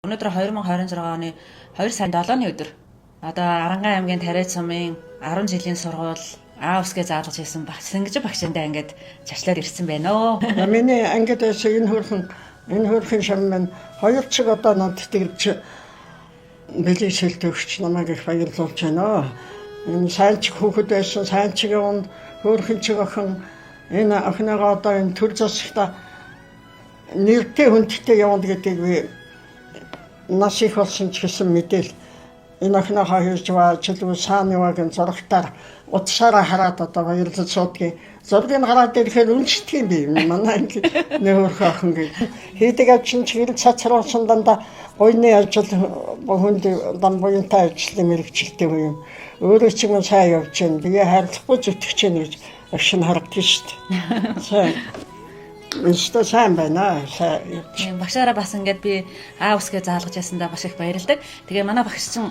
Өнөөдөр 2026 оны 2 сарын 7-ны өдөр одоо Арангай аймгийн Тариач сумын 10 жилийн сургууль АУС-гээ заалгаж ирсэн Сингэж багшиндаа ингээд чачлаад ирсэн байна оо. Миний ангид энэ хөрхэн шам маань 2 чиг одоо надад тэгж бэлэшэлт өгч намайг их баярлуулж байна. Энэ сайн чиг хүүхэд байсан, сайн чигийн хөрхэн чиг охин энэ охиныгоо одоо энэ төр засагта нэртэй хүндтэй явна гэдэг би нас их болсон ч гэсэн мэдээл энэ охиныхоо хийж чилүү сааны вагийн зурагтаар утсаараа хараад одоо баярлаж суудгийн зургийг хараад ирэхээр үнэлдэг юм би манай нөхөрхөө охин гэдэг хийдэг ажил чигээр цацруулсан дандаа гойны ажил бүхэнд дан буянтай ажлын мэргэжилтэй юм өөрөө ч юм сайн явж байна би хайрлахгүй зүтгэж байна гэж агшин харагдаж шүү дээ сайн Инста сайн байна. Багшаараа бас ингээд би АУС-гээ заалгаж ясандаа бас их баярлдаг. Тэгээ манай багш чинь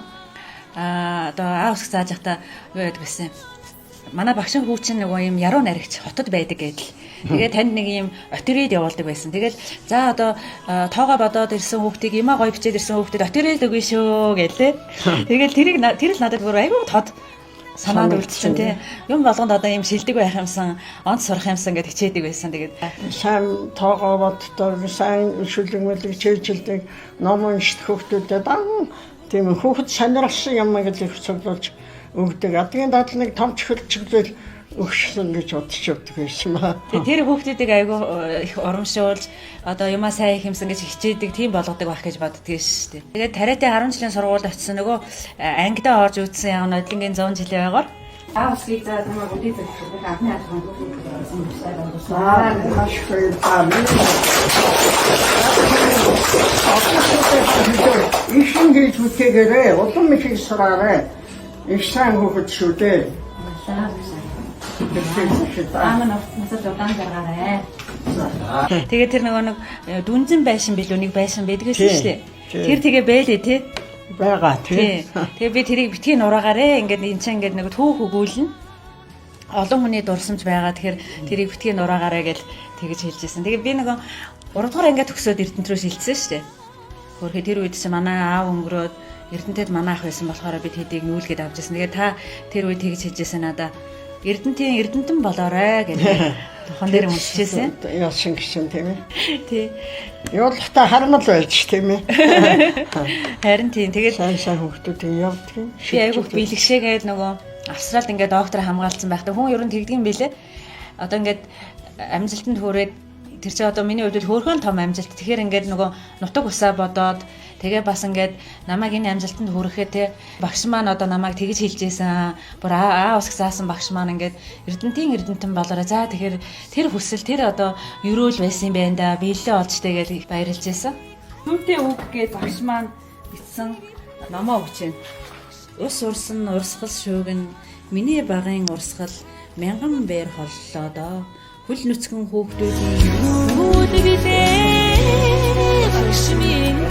одоо АУС зааж байхдаа юу яадаг гэсэн. Манай багшийн хүү чинь нөгөө юм яруу наригч хотод байдаг гэдэл. Тэгээ танд нэг юм отерид явуулдаг байсан. Тэгэл за одоо тоогоо бодоод ирсэн хүүхдийг юмаа гоё бичээд ирсэн хүүхдэд отерид өгье шүү гэлээ. Тэгэл тэр л надад бүр айгүй тод санаанд үлдсэн тий. Юм болгонд одоо юм шилдэг байх юмсан, онц сурах юмсан гэж хичээдэг байсан. Тэгээд сайн тоогоо боддог, сайн шүлэгмэлэг чийжилдэг, ном уншдаг хүүхдүүдэд тийм хүүхэд сонирхсан юм гэж их цуглуулж өгдөг. Адгийн дадлыг том чихэлжлэл өгсөн гэж бодож өгдөг байсан ба. Тэр хүүхдүүдийг айгүй их урамшуулж одоо юмаа сайн их юмсан гэж хичээдэг, тийм болгодог байх гэж боддөг шүү дээ. Тэгээд Тариатын 10 жилийн сургуульд очсон нөгөө ангидаа орж үзсэн яг нодлонгийн 100 жилийн байгаар АУС-ийг заа тамаа үдээ зөвхөн анхны алхам Ишин гэж үтгээгээрээ улам их сураарай. Их сайн хүүхэд шүү дээ. Тэгээ тэр нөгөө нэг дүнзэн байшин билүү нэг байшин байдгээс шүү дээ. Тэр тэгээ бэлээ тий. Бага тий. Тэгээ би тэрийг битгий нураагаарэ ингээд энэ чинь ингээд нэг түүх өгүүлнэ. Олон хүний дурсамж байгаа. Тэгэхээр тэрийг битгий нураагаарэ гэж тэгэж хэлжсэн. Тэгээ би нөгөө 3 дугаар ангиа төгсөөд Эрдэнэт рүү шилжсэн шүү дээ. Хөрхөө тэр үед чинь манай аав өнгөрөөд Эрдэнэтэд манай ах байсан болохоор бид хэдийг нүүлгээд авч ирсэн. Тэгээ та тэр үед тэгж хэлжсэн надаа Эрдэнэтэн болоорой гэдэг тохон дээр уншижсэн. Яасан гэсэн тийм ээ. Тий. Явуулахтаа харамл байж тийм ээ. Харин тийм. Тэгээд сайн хүүхдүүд явдаг юм. Би айгуух бэлгшээгээд нөгөө Австралид ингээд доктор хамгаалсан байхдаа хүн ер нь тэгдэг юм бэлээ. Одоо ингээд амжилтанд хүрээд тэр чинь одоо миний хувьд хөөрхөн том амжилт. Тэгэхээр ингээд нөгөө нутаг усаа бодоод тэгээ бас ингээд намайг энэ амжилтанд хүрэхэд те багш маань одоо намайг тэгж хэлжсэн. Бүр АУС заасан багш маань ингээд Эрдэнэтэн болоорой. За тэгэхээр тэр хүсэл тэр одоо өрөөл байсан юм байна да. Биелээ олж тэгээд баярлж байсан. Түүнтэй үг гээд багш маань бичсэн номоо өгч байна. Ус урсан урсгал шүүгэн миний багын урсгал мянган бээр холлоо доо. Хөл нүцгэн хүүхдүүдийн бүгд билээ багш минь